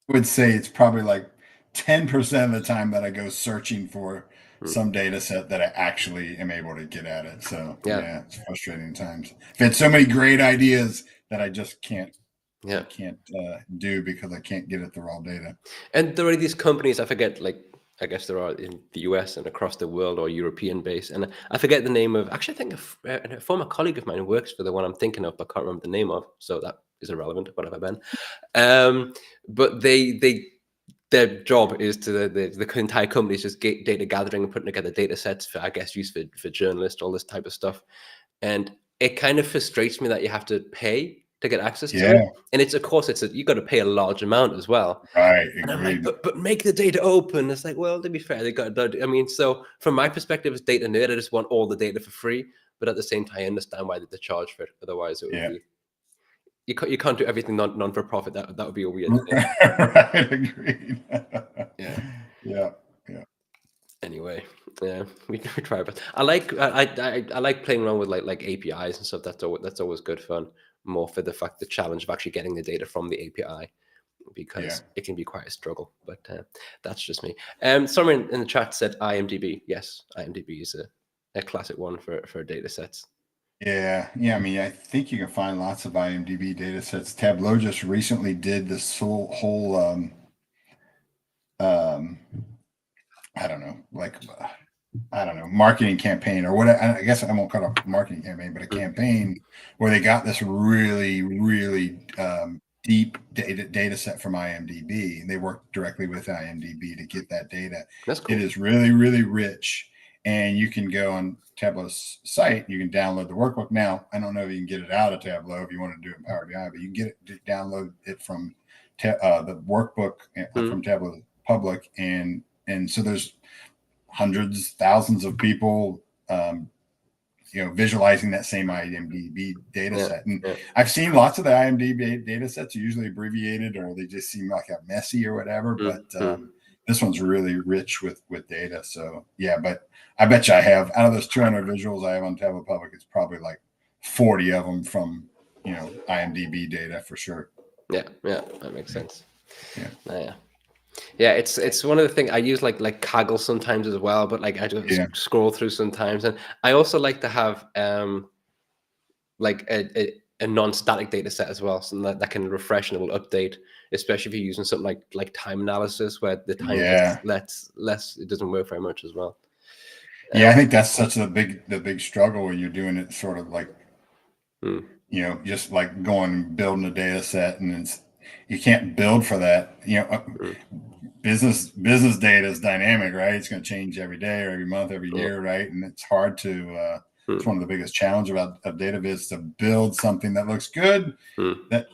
I would say it's probably like 10% of the time that I go searching for some data set that I actually am able to get at it. So yeah, it's frustrating times. I've had so many great ideas that I just can't do because I can't get at the raw data. And there are these companies, I forget, like, I guess there are in the US and across the world, or European based, and I forget the name of, actually I think a former colleague of mine works for the one I'm thinking of, but can't remember the name of, so that is irrelevant, whatever, Ben. But their job is to the entire company is just data gathering and putting together data sets for, I guess, use for journalists, all this type of stuff. And it kind of frustrates me that you have to pay to get access to it, and it's, of course, you got to pay a large amount as well. Right. And I'm like, but make the data open. It's like, well, to be fair, they got. I mean, so from my perspective as data nerd, I just want all the data for free. But at the same time, I understand why they charge for it. Otherwise, it would be, you can't do everything non for profit. That would be a weird thing. Right. Agreed. Yeah. Anyway, we try, but I like playing around with like APIs and stuff. That's always good fun. More for the challenge of actually getting the data from the API, because it can be quite a struggle. But that's just me. Someone in the chat said IMDb. Yes, IMDb is a classic one for data sets. Yeah. I mean, I think you can find lots of IMDb data sets. Tableau just recently did this whole I don't know, marketing campaign or what. I guess I won't call it a marketing campaign, but a campaign where they got this really, really deep data set from IMDb, and they work directly with IMDb to get that data. That's cool. It is really, really rich, and you can go on Tableau's site. You can download the workbook. Now, I don't know if you can get it out of Tableau if you want to do it in Power BI, but you can get it, download it from the workbook from Tableau Public, and so there's hundreds, thousands of people. Visualizing that same IMDb data set. And I've seen lots of the IMDb data sets are usually abbreviated, or they just seem like a messy or whatever. But this one's really rich with data. So yeah, but I bet you I have, out of those 200 visuals I have on Tableau Public, it's probably like 40 of them from, IMDb data for sure. Yeah, that makes sense. Yeah, it's one of the things I use, like Kaggle sometimes as well, but like I just scroll through sometimes, and I also like to have like a non-static data set as well, so that can refresh and it will update, especially if you're using something like time analysis where the time less, it doesn't work very much as well. I think that's such the big struggle when you're doing it sort of like just like going and building a data set, and you can't build for that. Business data is dynamic, right? It's going to change every day or every month, every year, right? And it's hard to. It's one of the biggest challenges of datavis, to build something that looks good, that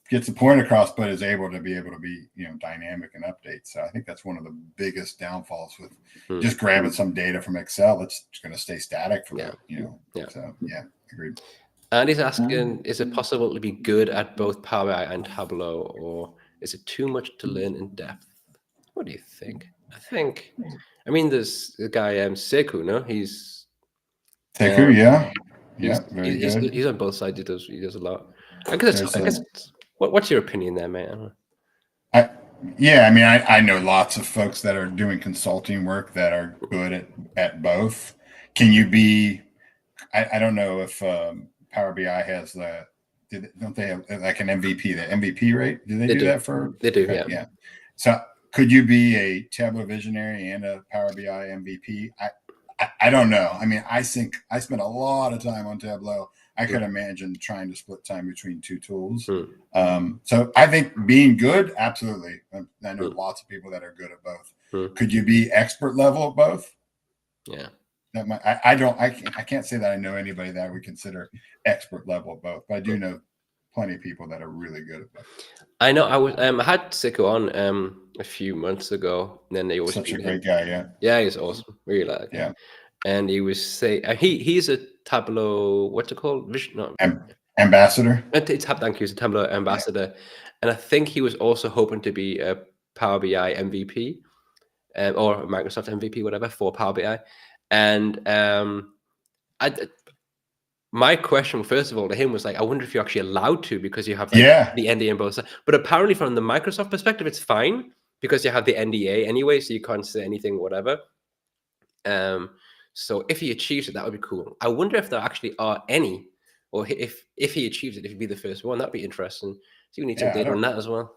gets the point across, but is able to be dynamic and update. So I think that's one of the biggest downfalls with just grabbing some data from Excel. It's going to stay static for that. So agreed. And he's asking, is it possible to be good at both Power BI and Tableau, or is it too much to learn in depth? What do you think? I mean, there's the guy, Sekou, no? He's... Sekou, very good. He's on both sides. He does a lot. I guess what's your opinion there, mate? I know lots of folks that are doing consulting work that are good at both. Can you be... I don't know if Power BI has don't they have like an MVP, the MVP rate? Do they do that for? They do, yeah. So could you be a Tableau visionary and a Power BI MVP? I don't know. I mean, I think I spent a lot of time on Tableau. I could imagine trying to split time between two tools. So I think being good, absolutely. I know lots of people that are good at both. Could you be expert level at both? Yeah. I can't say that I know anybody that I would consider expert level at both, but I do know plenty of people that are really good at both. I know. I had Sekou on a few months ago, and then they always such a great guy. Yeah, he's awesome. Really like him. And he was he's a Tableau, what's it called? Ambassador. Thank you. He's a Tableau ambassador, and I think he was also hoping to be a Power BI MVP, or Microsoft MVP, whatever, for Power BI. And my question, first of all, to him was like, I wonder if you're actually allowed to, because you have the NDA and both sides. But apparently from the Microsoft perspective, it's fine because you have the NDA anyway, so you can't say anything, whatever. So if he achieves it, that would be cool. I wonder if there actually are any, or if he achieves it, if he'd be the first one, that'd be interesting. So you need some data on that as well.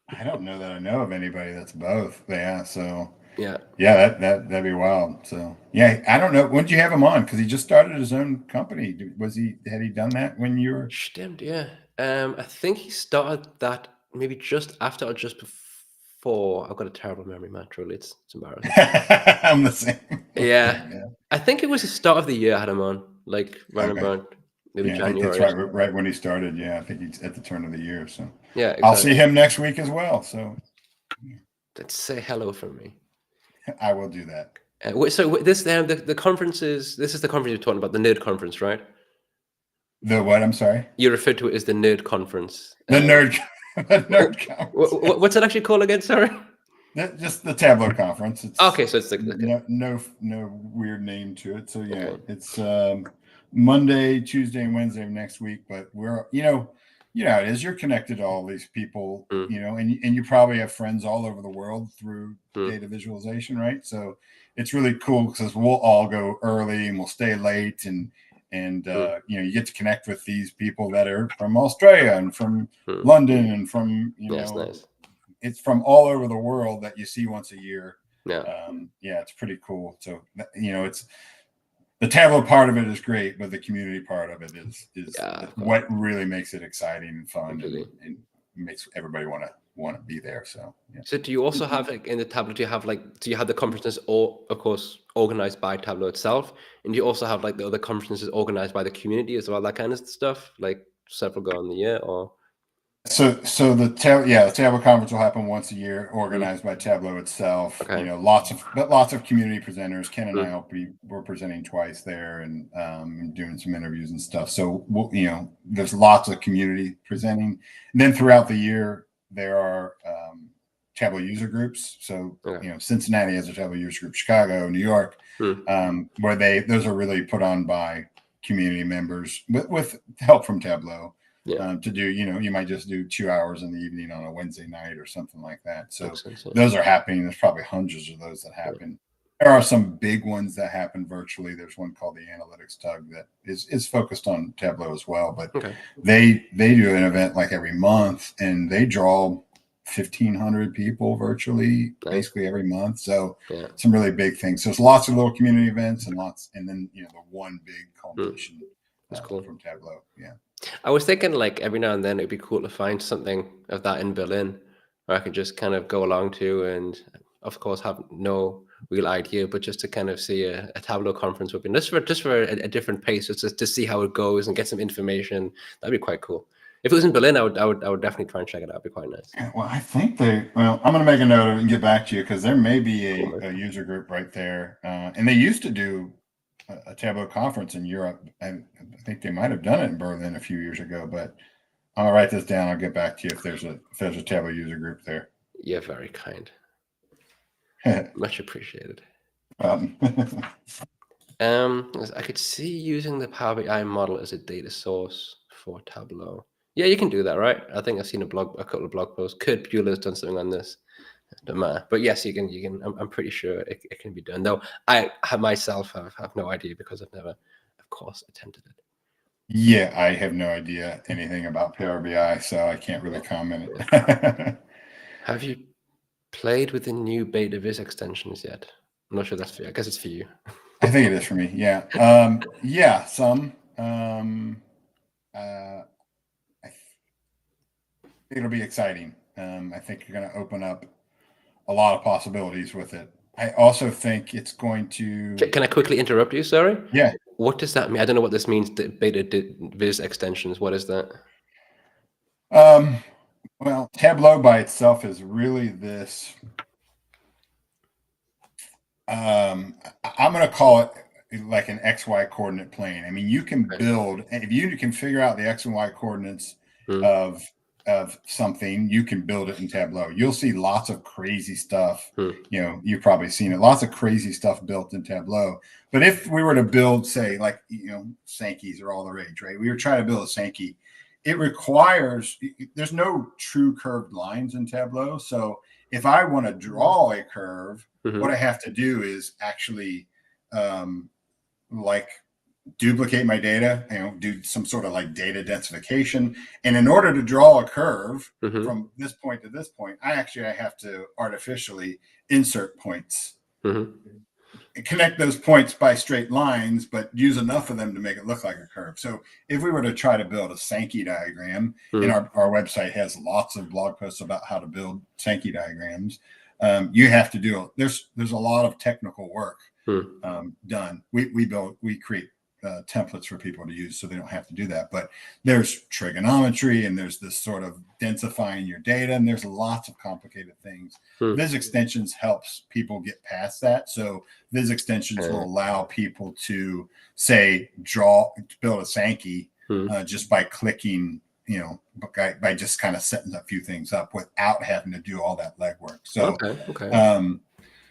I don't know that I know of anybody that's both. So yeah, that'd be wild. So I don't know. When did you have him on? Because he just started his own company. Had he done that when you were? Stimmt, yeah. I think he started that maybe just after or just before. I've got a terrible memory, man. Truly, it's embarrassing. I'm the same. Yeah. I think it was the start of the year I had him on, like right around maybe January. That's right when he started. Yeah, I think he's at the turn of the year. So yeah, exactly. I'll see him next week as well. So let's say hello from me. I will do that. So this the conference is the conference you're talking about, the Nerd Conference, right? The what? I'm sorry. You referred to it as the Nerd Conference. The Nerd Conference. What's it actually called again? Sorry. Just the Tableau Conference. Okay, so it's no weird name to it. So it's Monday, Tuesday, and Wednesday of next week. But we're it is. You're connected to all these people, and you probably have friends all over the world through data visualization, right? So it's really cool because we'll all go early and we'll stay late, and you get to connect with these people that are from Australia and from London and from nice. It's from all over the world that you see once a year. It's pretty cool. So it's. The Tableau part of it is great, but the community part of it is what really makes it exciting and fun. And makes everybody want to be there. So yeah. So do you also have, like, in the Tableau, do you have the conferences, all of course organized by Tableau itself, and do you also have like the other conferences organized by the community as well, that kind of stuff, like several go on the year, or? So the Tableau conference will happen once a year, organized by Tableau itself. Okay. Lots of community presenters. Ken and I we're presenting twice there, and doing some interviews and stuff. So there's lots of community presenting. And then throughout the year there are Tableau user groups. So Cincinnati has a Tableau user group, Chicago, New York, where those are really put on by community members with help from Tableau. To do, you might just do 2 hours in the evening on a Wednesday night or something like that. So those are happening. There's probably hundreds of those that happen. There are some big ones that happen virtually. There's one called the Analytics Tug that is focused on Tableau as well. But they do an event like every month, and they draw 1,500 people virtually basically every month. So some really big things. So there's lots of little community events and then the one big culmination from Tableau. Yeah. I was thinking, like, every now and then it'd be cool to find something of that in Berlin where I could just kind of go along to, and of course have no real idea, but just to kind of see a Tableau conference would be just for a different pace, just to see how it goes and get some information. That'd be quite cool. If it was in Berlin, I would definitely try and check it out. It'd be quite nice. Yeah, well, I think I'm going to make a note of it and get back to you, because there may be a user group right there, and they used to do a Tableau conference in Europe. I think they might have done it in Berlin a few years ago, but I'm gonna write this down. I'll get back to you if there's a Tableau user group there. You're very kind. Much appreciated. I could see using the Power BI model as a data source for Tableau. Yeah, you can do that, right? I think I've seen a couple of blog posts. Kurt Bueller's done something on this. Don't matter. But yes, you can. I'm pretty sure it can be done. Though I myself have no idea, because I've never, of course, attempted it. Yeah, I have no idea anything about Power BI, so I can't really comment. Have you played with the new datavis extensions yet? I'm not sure that's for you. I guess it's for you. I think it is for me. Yeah. Some. I think it'll be exciting. I think you're going to open up a lot of possibilities with it. I also think it's going to. Can I quickly interrupt you? Sorry. Yeah. What does that mean? I don't know what this means. The viz extensions. What is that? Well, Tableau by itself is really this. I'm going to call it like an XY coordinate plane. I mean, you can build, if you can figure out the X and Y coordinates of something, you can build it in Tableau. You'll see lots of crazy stuff. You've probably seen it. Lots of crazy stuff built in Tableau. But if we were to build, say, like, Sankeys are all the rage, right? We were trying to build a Sankey. It requires, there's no true curved lines in Tableau. So if I want to draw a curve, what I have to do is actually duplicate my data, do some sort of like data densification. And in order to draw a curve from this point to this point, I have to artificially insert points, connect those points by straight lines, but use enough of them to make it look like a curve. So if we were to try to build a Sankey diagram, and our website has lots of blog posts about how to build Sankey diagrams, you have to do, there's a lot of technical work done. We create templates for people to use so they don't have to do that. But there's trigonometry, and there's this sort of densifying your data, and there's lots of complicated things. Viz extensions helps people get past that. So Viz extensions will allow people to build a Sankey just by clicking, by just kind of setting a few things up without having to do all that legwork. So,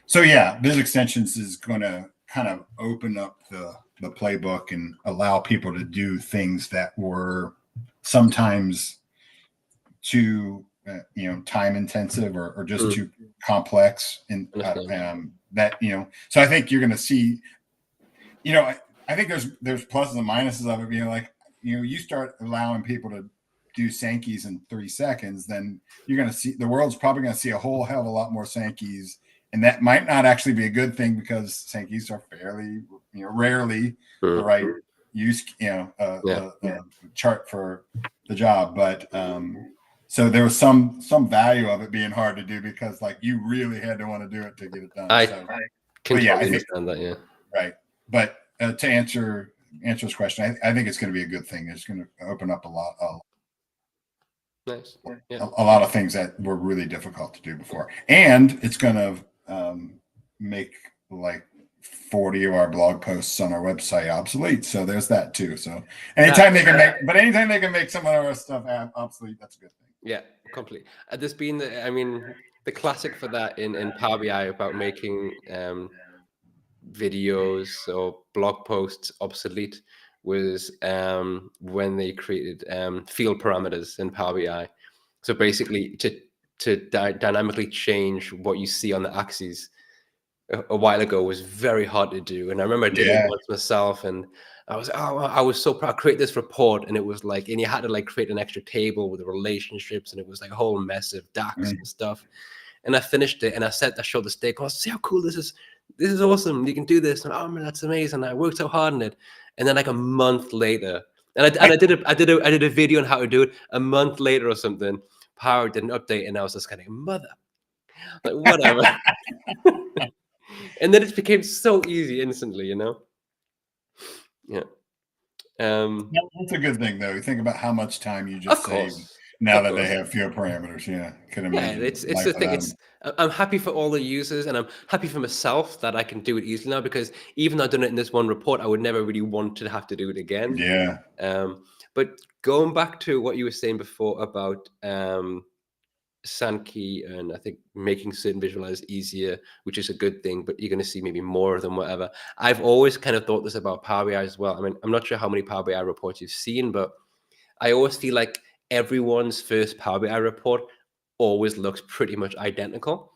so yeah, Viz extensions is going to kind of open up the playbook and allow people to do things that were sometimes too time intensive or just too complex, and so I think you're going to see, I think there's pluses and minuses of it being like, you start allowing people to do Sankeys in 3 seconds, then you're going to see the world's probably going to see a whole hell of a lot more Sankeys. And that might not actually be a good thing, because Sankeys are fairly, rarely the right use, chart for the job. But So there was some value of it being hard to do because like you really had to want to do it to get it done. I So, can but yeah, totally I think understand that. Yeah. right. But to answer this question, I think it's going to be a good thing. It's going to open up Nice. Yeah. a lot of things that were really difficult to do before, and it's going to make like 40 of our blog posts on our website obsolete. So there's that too. So anytime they can make some of our stuff obsolete, that's a good thing. Yeah, completely. There's been, the classic for that in Power BI about making videos or blog posts obsolete was when they created field parameters in Power BI. So basically, to dynamically change what you see on the axes a while ago was very hard to do. And I remember I did it once myself, and I was so proud. I create this report, and it was like, and you had to like create an extra table with the relationships, and it was like a whole mess of DAX and stuff. And I finished it, and I showed the stakeholders, see how cool this is. This is awesome. You can do this. And oh man, that's amazing. I worked so hard on it. And then like a month later, and I did a video on how to do it. A month later or something, Power did an update, and I was just kind of mother, like whatever. And then it became so easy instantly, you know? Yeah. That's a good thing, though. You think about how much time you just save now that they have field parameters. Yeah, can imagine. Yeah, it's the thing. I'm happy for all the users, and I'm happy for myself that I can do it easily now, because even though I've done it in this one report, I would never really want to have to do it again. Yeah. But going back to what you were saying before about Sankey, and I think making certain visualize easier, which is a good thing, but you're going to see maybe more of them, whatever. I've always kind of thought this about Power BI as well. I mean, I'm not sure how many Power BI reports you've seen, but I always feel like everyone's first Power BI report always looks pretty much identical,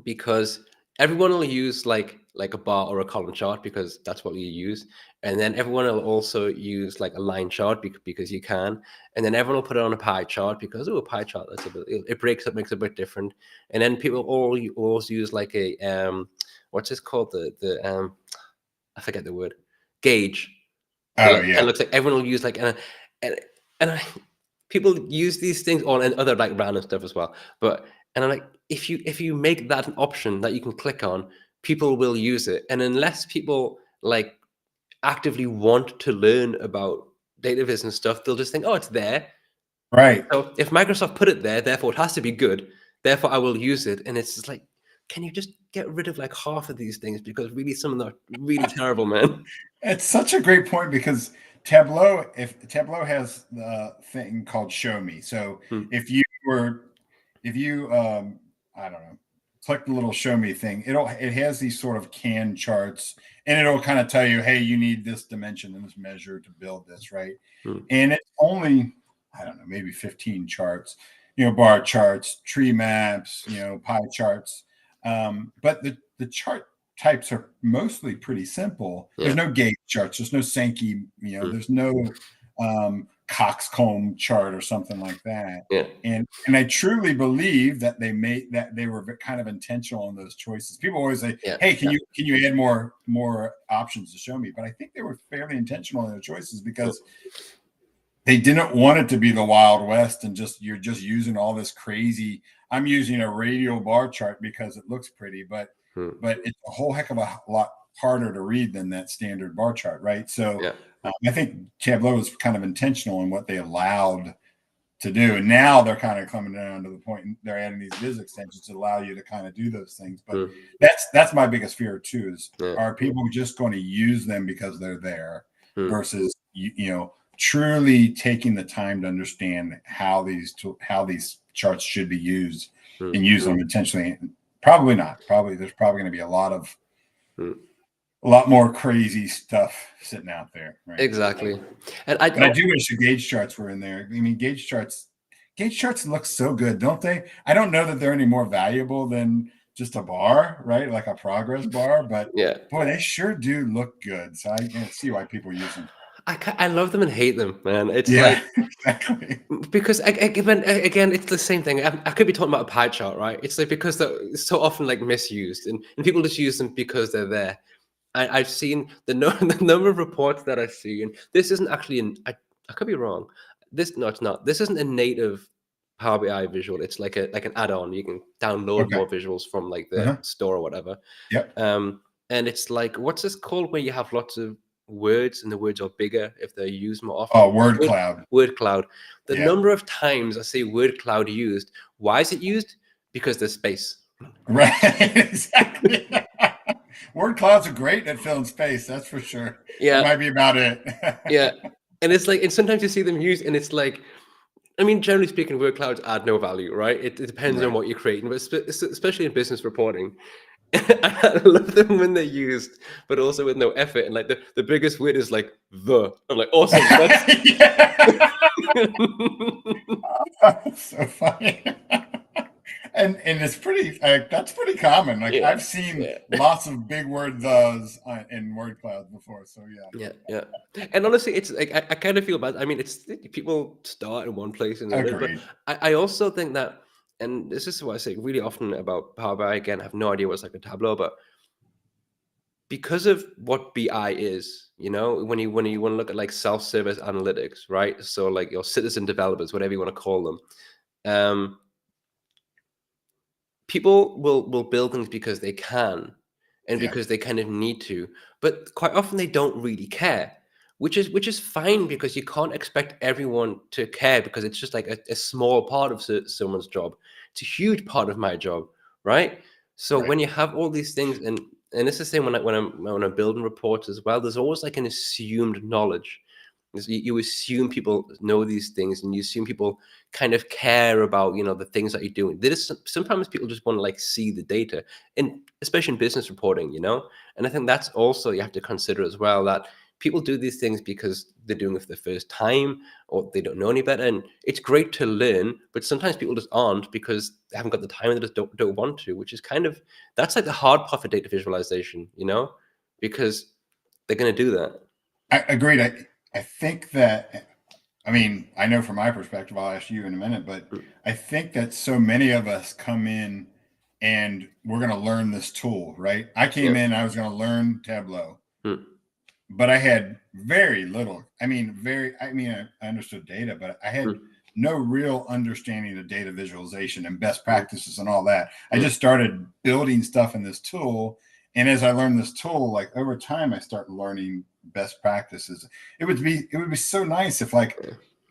because everyone will use like a bar or a column chart because that's what you use. And then everyone will also use like a line chart because you can. And then everyone will put it on a pie chart because, a pie chart, that's it breaks up, makes it a bit different. And then people always use like a, what's this called? I forget the word, gauge. Oh, yeah. It looks like everyone will use like, people use these things on and other like random stuff as well. And I'm like, if you make that an option that you can click on, people will use it. And unless people like actively want to learn about datavis and stuff, they'll just think, oh, it's there. Right. So if Microsoft put it there, therefore it has to be good. Therefore I will use it. And it's just like, can you just get rid of like half of these things, because really some of them are really terrible, man. It's such a great point, because Tableau has the thing called Show Me. So if you I don't know, click the little Show Me thing, it has these sort of canned charts, and it'll kind of tell you, hey, you need this dimension and this measure to build this, right? And it's only, I don't know, maybe 15 charts, bar charts, tree maps, pie charts. But the chart types are mostly pretty simple. There's no gauge charts. There's no Sankey, there's no coxcomb chart or something like that. And I truly believe that they were kind of intentional in those choices. People always say, hey, can you add more options to show me? But I think they were fairly intentional in their choices, because they didn't want it to be the Wild West and you're just using all this crazy. I'm using a radial bar chart because it looks pretty, but it's a whole heck of a lot harder to read than that standard bar chart, right? So I think Tableau was kind of intentional in what they allowed to do. And now they're kind of coming down to the point they're adding these viz extensions to allow you to kind of do those things. But that's my biggest fear too, is are people just going to use them because they're there versus, truly taking the time to understand how these charts should be used and use them intentionally? Probably not. There's probably going to be a lot more crazy stuff sitting out there. Right? Exactly. And I do wish the gauge charts were in there. I mean, gauge charts look so good, don't they? I don't know that they're any more valuable than just a bar, right? Like a progress bar, but boy, they sure do look good. So I can see why people use them. I love them and hate them, man. It's like, exactly. Because again, it's the same thing. I could be talking about a pie chart, right? It's like because they're so often like misused, and people just use them because they're there. I've seen the number of reports that I see, and this isn't actually I could be wrong. this, no, it's not. This isn't a native Power BI visual. It's like an add-on. You can download Okay. more visuals from like the store or whatever. Yep. And it's like, what's this called where you have lots of words and the words are bigger if they're used more often? Oh, word cloud. Word cloud. The Yeah. number of times I see word cloud used. Why is it used? Because there's space. Right. Exactly. Word clouds are great at filling space. That's for sure. Yeah. That might be about it. Yeah. And it's like, and sometimes you see them used and it's like, I mean, generally speaking, word clouds add no value, right? It depends on what you're creating, but especially in business reporting. I love them when they're used, but also with no effort. And like the biggest word is like the. I'm like, awesome. That's so funny. And it's pretty, that's pretty common. Like I've seen lots of big word thes in word clouds before. So yeah. And honestly, it's like I kind of feel bad. I mean, it's people start in one place and but I also think that, and this is what I say really often about Power BI. Again, I have no idea what's like a Tableau, but because of what BI is, you know, when you want to look at like self-service analytics, right? So like your citizen developers, whatever you want to call them, people will build things because they can and because they kind of need to, but quite often they don't really care, which is fine, because you can't expect everyone to care, because it's just like a small part of someone's job. It's a huge part of my job, right? So when you have all these things, and it's the same when I'm building reports as well, there's always like an assumed knowledge. You assume people know these things, and you assume people kind of care about, you know, the things that you're doing. Sometimes people just want to like see the data, and especially in business reporting, you know. And I think that's also, you have to consider as well, that people do these things because they're doing it for the first time, or they don't know any better. And it's great to learn, but sometimes people just aren't, because they haven't got the time, and they just don't want to, which is kind of, that's like the hard part for data visualization, you know, because they're going to do that. I agreed. I think that, I mean, I know from my perspective, I'll ask you in a minute, but I think that so many of us come in and we're going to learn this tool, right? I came in, I was going to learn Tableau, but I had very little. I understood data, but I had no real understanding of data visualization and best practices and all that. I just started building stuff in this tool. And as I learned this tool, like over time, I started learning best practices. It would be so nice if like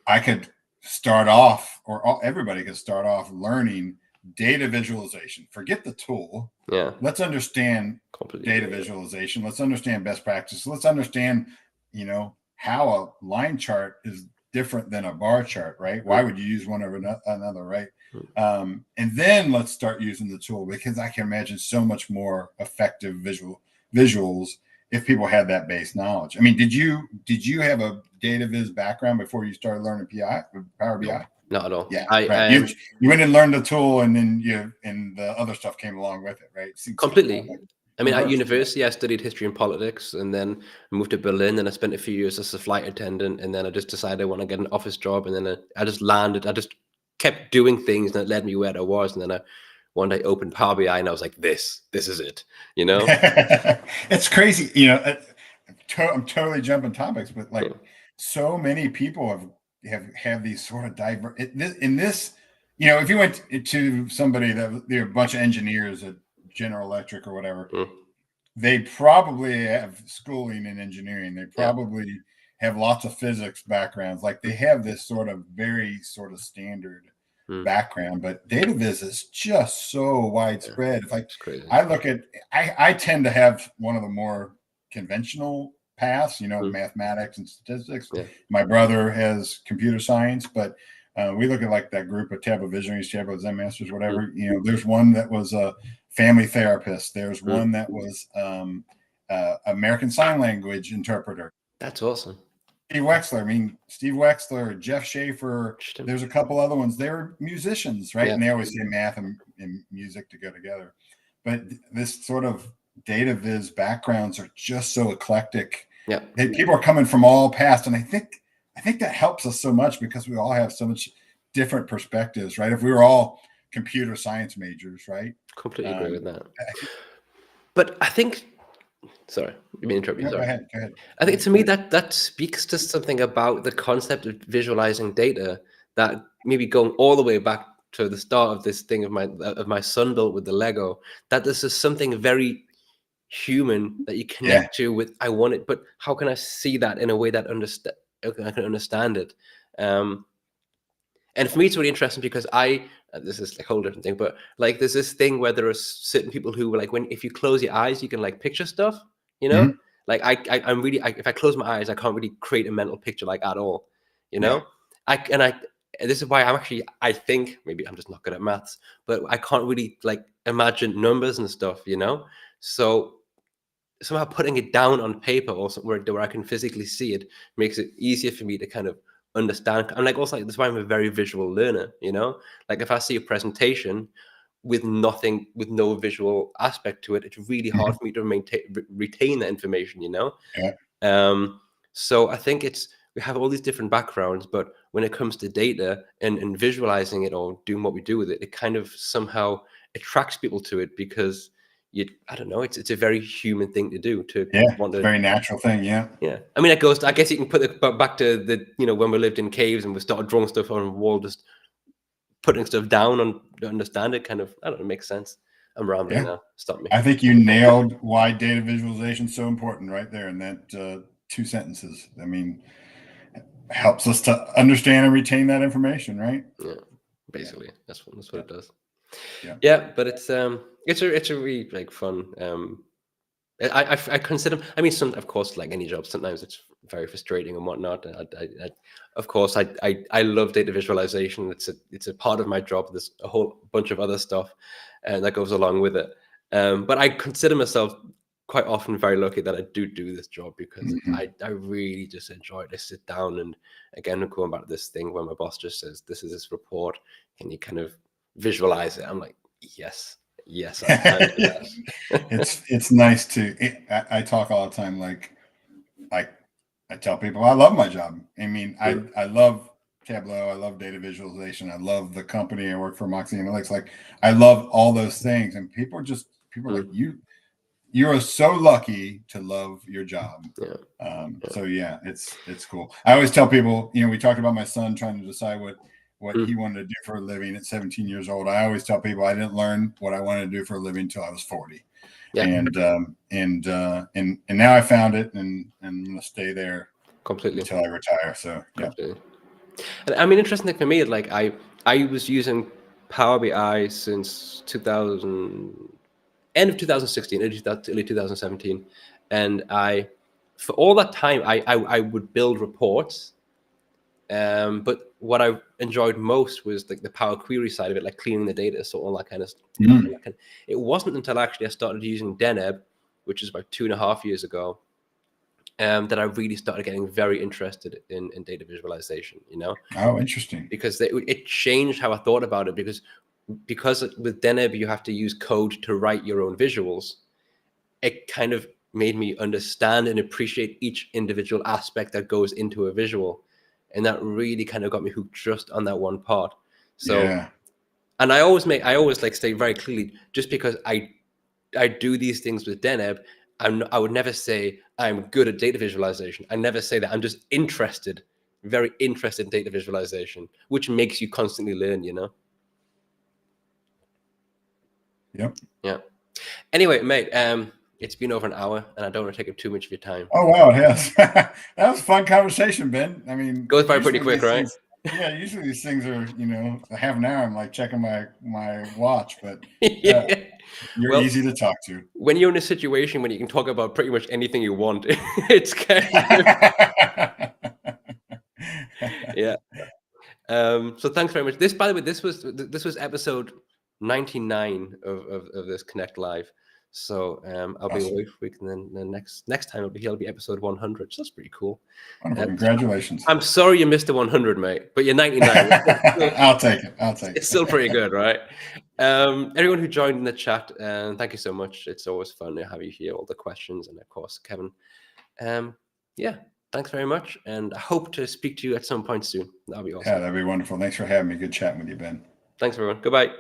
I could start off, or everybody could start off learning data visualization. Forget the tool. Yeah. Let's understand data visualization. Let's understand best practices. Let's understand, you know, how a line chart is different than a bar chart, right? Why would you use one over another, right? And then let's start using the tool, because I can imagine so much more effective visuals if people had that base knowledge. I mean, did you have a data viz background before you started learning Power BI? Not at all. Yeah, right. You went and learned the tool, and then the other stuff came along with it, right? Completely. I mean, at university, I studied history and politics, and then I moved to Berlin, and I spent a few years as a flight attendant, and then I just decided I want to get an office job, and then I just landed. I just kept doing things, and it led me where I was, and then one day opened Power BI, and I was like, this is it, you know? It's crazy. You know, I'm totally jumping topics, but like so many people have these sort of diverse in this, you know, if you went to somebody that they're a bunch of engineers at General Electric or whatever, they probably have schooling in engineering. They probably have lots of physics backgrounds. Like they have this sort of very sort of standard background, but data viz is just so widespread. If I look at, I tend to have one of the more conventional paths, you know, mathematics and statistics. My brother has computer science, but we look at like that group of Tableau visionaries, Tableau Zen masters, whatever. You know, there's one that was a family therapist. There's one that was American Sign Language interpreter. That's awesome. Steve Wexler, Jeff Schaefer. There's a couple other ones. They were musicians, right? And they always say math and music to go together. But this sort of data viz backgrounds are just so eclectic. Yeah, people are coming from all past, and I think that helps us so much, because we all have so much different perspectives, right? If we were all computer science majors, right? Completely agree with that. But I think Sorry, you may interrupt me. No, go Sorry. ahead. Go ahead. I think No, to me that speaks to something about the concept of visualizing data, that maybe going all the way back to the start of this thing of my son built with the Lego, that this is something very human that you yeah. connect to with. I want it, but how can I see that in a way that I can understand it? And for me, it's really interesting because this is like a whole different thing, but like there's this thing where there are certain people who like if you close your eyes, you can like picture stuff, you know? Mhm. Like I'm really, if I close my eyes, I can't really create a mental picture like at all, you Yeah. know? This is why I think maybe I'm just not good at maths, but I can't really like imagine numbers and stuff, you know? So somehow putting it down on paper or somewhere where I can physically see it makes it easier for me to kind of understand. And like also like, that's why I'm a very visual learner, you know? Like if I see a presentation with no visual aspect to it, it's really hard Mhm. for me to retain that information, you know? Yeah. So I think we have all these different backgrounds, but when it comes to data and visualizing it or doing what we do with it, it kind of somehow attracts people to it because I don't know, it's a very human thing to do, to Yeah. want It's a to. very natural thing. Yeah. Yeah, I mean, I guess you can put it back to the when we lived in caves and we started drawing stuff on the wall, just putting stuff down and to understand it. Kind of, I don't know, it makes sense. I'm rambling Yeah. now. Stop me. I think you nailed why data visualization is so important right there in that 2 sentences. I mean, helps us to understand and retain that information, right? Yeah, basically, that's what Yeah. it does. Yeah. Yeah, but it's a really like fun. I consider. I mean, of course, like any job, sometimes it's very frustrating and whatnot. Of course, I love data visualization. It's a part of my job. There's a whole bunch of other stuff, and that goes along with it. But I consider myself quite often very lucky that I do this job because Mhm. I really just enjoy it. I sit down and again going back to this thing where my boss just says, "This is this report. Can you kind of visualize it?" I'm like, "Yes, yes, I can do that." It's nice to. I talk all the time. Like I tell people, I love my job. I mean, I love Tableau. I love data visualization. I love the company I work for, Moxie Analytics. Like I love all those things. And people are like, Mm. you are so lucky to love your job. Yeah. So yeah, it's cool. I always tell people, we talked about my son trying to decide what he Mm. wanted to do for a living at 17 years old. I always tell people I didn't learn what I wanted to do for a living until I was 40. Yeah. And now I found it, and I'm gonna stay there Completely. until I retire. So yeah. Completely. And I mean, interesting thing for me, like I was using Power BI since 2000, end of 2016, early 2017, and for all that time, I would build reports. But what I enjoyed most was like the Power Query side of it, like cleaning the data, so all that kind of stuff. Mm. It wasn't until actually I started using Deneb, which is about 2.5 years ago, that I really started getting very interested in data visualization, Oh, interesting. because it changed how I thought about it. Because with Deneb, you have to use code to write your own visuals. It kind of made me understand and appreciate each individual aspect that goes into a visual. And that really kind of got me hooked just on that one part. So, Yeah. and I always like state very clearly, just because I do these things with Deneb, I would never say I'm good at data visualization. I never say that. I'm just very interested in data visualization, which makes you constantly learn, Yep. Yeah. Anyway, mate, it's been over an hour, and I don't want to take up too much of your time. Oh wow, yes. That was a fun conversation, Ben. I mean, Goes by pretty quick, right? Usually these things are, a half an hour. I'm like checking my watch, but Yeah. you're Well, easy to talk to. when you're in a situation when you can talk about pretty much anything you want, it's kind of yeah. So thanks very much. By the way, this was episode 99 of this Connect Live. So I'll be Awesome. away for a week, and then the next time it'll be episode 100. So that's pretty cool. Wonderful. Congratulations. I'm sorry you missed the 100, mate, but you're 99. I'll take it. It's still pretty good, right? Everyone who joined in the chat, thank you so much. It's always fun to have you here, all the questions, and of course, Kevin. Yeah, thanks very much, and I hope to speak to you at some point soon. That'll be awesome. Yeah, that'd be wonderful. Thanks for having me. Good chatting with you, Ben. Thanks, everyone. Goodbye.